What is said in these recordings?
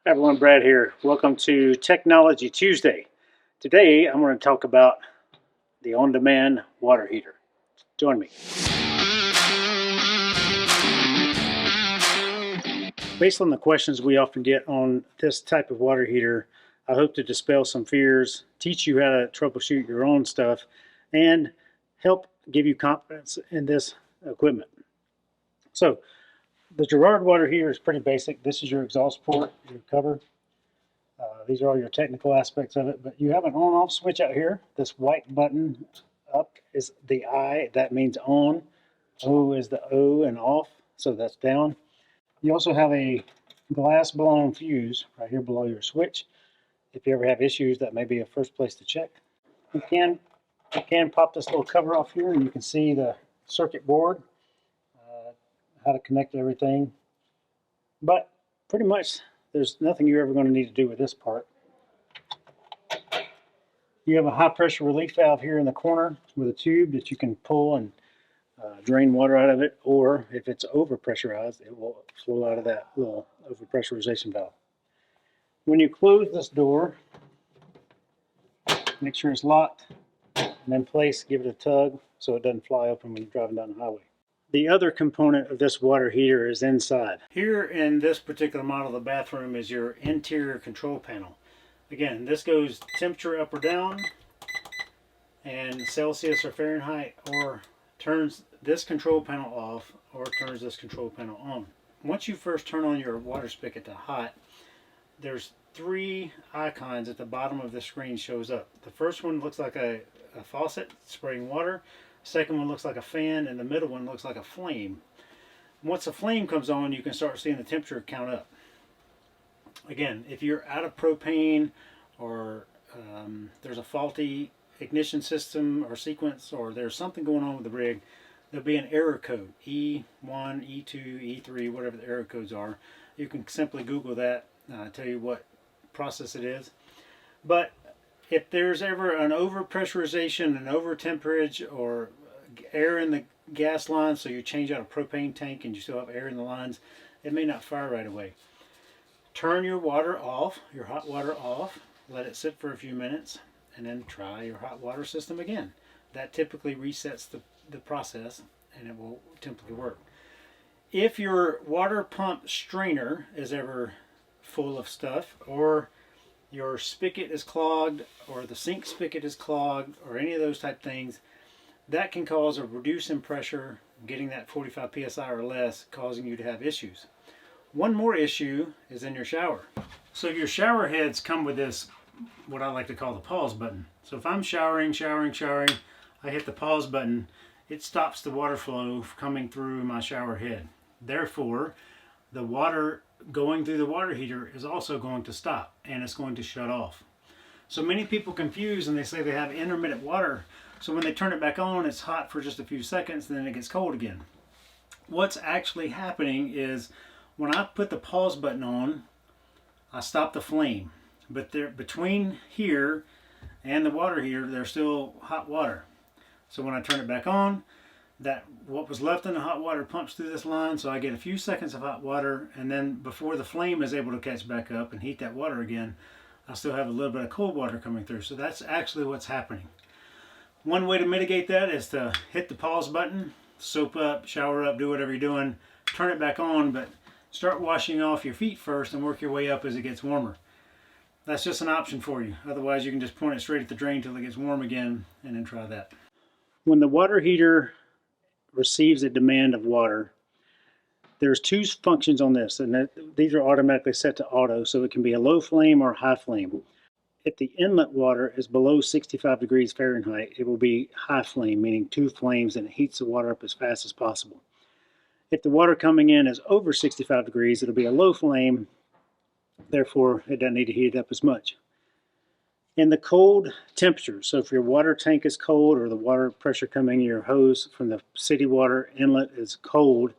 Hi everyone, Brad here. Welcome to Technology Tuesday. Today I'm going to talk about the on-demand water heater. Join me. Based on the questions we often get on this type of water heater, I hope to dispel some fears, teach you how to troubleshoot your own stuff, and help give you confidence in this equipment. So, the Girard water heater is pretty basic. This is your exhaust port, your cover. These are all your technical aspects of it, but you have an on-off switch out here. This white button up is the I, that means on. O is the O and off, so that's down. You also have a glass blown fuse right here below your switch. If you ever have issues, that may be a first place to check. You can pop this little cover off here and you can see the circuit board, how to connect everything. But pretty much there's nothing you're ever going to need to do with this part. You have a high pressure relief valve here in the corner with a tube that you can pull and drain water out of it, or if it's over pressurized, it will flow out of that little over pressurization valve. When you close this door, make sure it's locked and in place, give it a tug so it doesn't fly open when you're driving down the highway. The other component of this water heater is inside. Here in this particular model of the bathroom is your interior control panel. Again, this goes temperature up or down, and Celsius or Fahrenheit, or turns this control panel off or turns this control panel on. Once you first turn on your water spigot to hot, there's three icons at the bottom of the screen shows up. The first one looks like a faucet spraying water. Second one looks like a fan, and the middle one looks like a flame. Once the flame comes on, you can start seeing the temperature count up. Again, if you're out of propane, or there's a faulty ignition system or sequence, or there's something going on with the rig, there'll be an error code, E1, E2, E3, whatever the error codes are. You can simply Google that, tell you what process it is. But if there's ever an overpressurization, an over temperage, or air in the gas line, so you change out a propane tank and you still have air in the lines, it may not fire right away. Turn your water off, your hot water off, let it sit for a few minutes, and then try your hot water system again. That typically resets the process, and it will typically work. If your water pump strainer is ever full of stuff, or your spigot is clogged, or the sink spigot is clogged, or any of those type things, that can cause a reduce in pressure, getting that 45 psi or less, causing you to have issues. One more issue is in your shower. So your shower heads come with this, what I like to call the pause button. So if I'm showering, I hit the pause button, it stops the water flow coming through my shower head. Therefore, the water going through the water heater is also going to stop, and it's going to shut off. So many people confuse and they say they have intermittent water. So when they turn it back on, it's hot for just a few seconds, then it gets cold again. What's actually happening is when I put the pause button on, I stop the flame. But there, between here and the water heater, there's still hot water. So when I turn it back on, that what was left in the hot water pumps through this line, so I get a few seconds of hot water, and then before the flame is able to catch back up and heat that water again, I still have a little bit of cold water coming through. So that's actually what's happening. One way to mitigate that is to hit the pause button, soap up, shower up, do whatever you're doing, turn it back on, but start washing off your feet first and work your way up as it gets warmer. That's just an option for you. Otherwise, you can just point it straight at the drain till it gets warm again, and then try that. When the water heater receives a demand of water, there's two functions on this, and these are automatically set to auto, so it can be a low flame or high flame. If the inlet water is below 65 degrees Fahrenheit, it will be high flame, meaning two flames, and it heats the water up as fast as possible. If the water coming in is over 65 degrees, it'll be a low flame, therefore it doesn't need to heat it up as much. In the cold temperatures, so if your water tank is cold or the water pressure coming in your hose from the city water inlet is cold,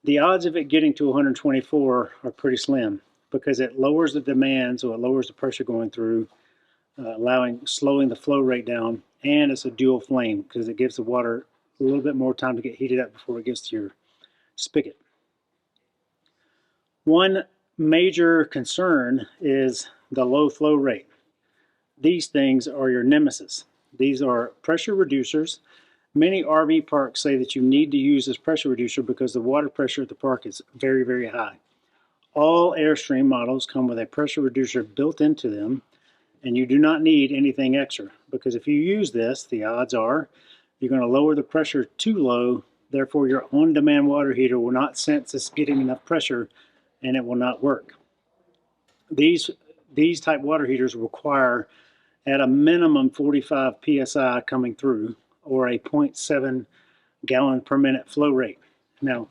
the odds of it getting to 124 are pretty slim because it lowers the demand, so it lowers the pressure going through, slowing the flow rate down, and it's a dual flame because it gives the water a little bit more time to get heated up before it gets to your spigot. One major concern is the low flow rate. These things are your nemesis. These are pressure reducers. Many RV parks say that you need to use this pressure reducer because the water pressure at the park is very, very high. All Airstream models come with a pressure reducer built into them, and you do not need anything extra, because if you use this, the odds are you're going to lower the pressure too low. Therefore, your on-demand water heater will not sense it's getting enough pressure, and it will not work. These type water heaters require at a minimum 45 psi coming through, or a 0.7 gallon per minute flow rate. Now,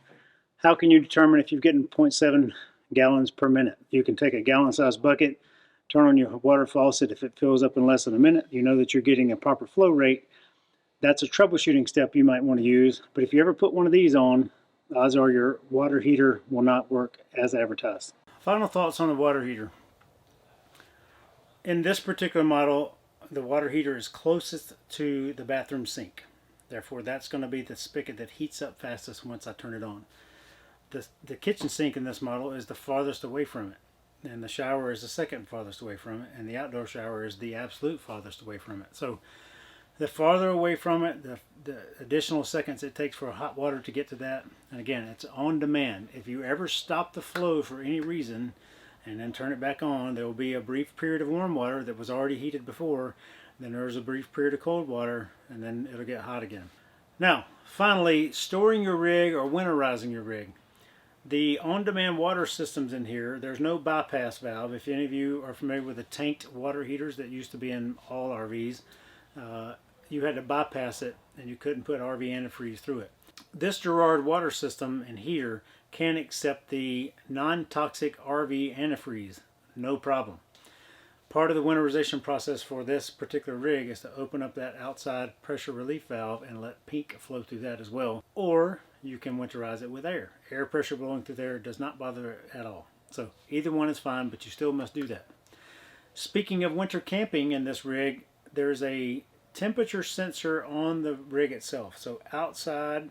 how can you determine if you're getting 0.7 gallons per minute? You can take a gallon-sized bucket, turn on your water faucet. If it fills up in less than a minute, you know that you're getting a proper flow rate. That's a troubleshooting step you might want to use. But if you ever put one of these on, odds are your water heater will not work as advertised. Final thoughts on the water heater. In this particular model, the water heater is closest to the bathroom sink. Therefore, that's going to be the spigot that heats up fastest once I turn it on. The kitchen sink in this model is the farthest away from it. And the shower is the second farthest away from it, and the outdoor shower is the absolute farthest away from it. So the farther away from it, the additional seconds it takes for hot water to get to that. And again, it's on demand. If you ever stop the flow for any reason and then turn it back on, there will be a brief period of warm water that was already heated before, then there's a brief period of cold water, and then it'll get hot again. Now, finally, storing your rig or winterizing your rig. The on-demand water systems in here, there's no bypass valve. If any of you are familiar with the tanked water heaters that used to be in all RVs, you had to bypass it and you couldn't put RV antifreeze through it. This Girard water system and heater can accept the non-toxic RV antifreeze, no problem. Part of the winterization process for this particular rig is to open up that outside pressure relief valve and let pink flow through that as well. Or you can winterize it with air. Air pressure blowing through there does not bother it at all. So either one is fine, but you still must do that. Speaking of winter camping in this rig, there's a temperature sensor on the rig itself. So outside,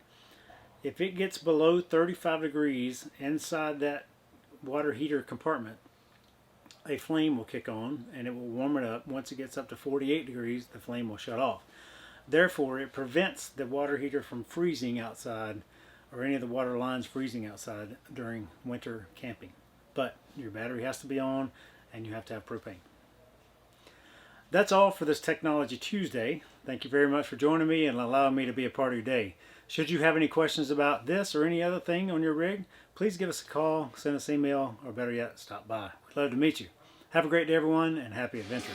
if it gets below 35 degrees inside that water heater compartment, a flame will kick on and it will warm it up. Once it gets up to 48 degrees, the flame will shut off. Therefore, it prevents the water heater from freezing outside, or any of the water lines freezing outside during winter camping. But your battery has to be on and you have to have propane. That's all for this Technology Tuesday. Thank you very much for joining me and allowing me to be a part of your day. Should you have any questions about this or any other thing on your rig, please give us a call, send us an email, or better yet, stop by. We'd love to meet you. Have a great day, everyone, and happy adventure.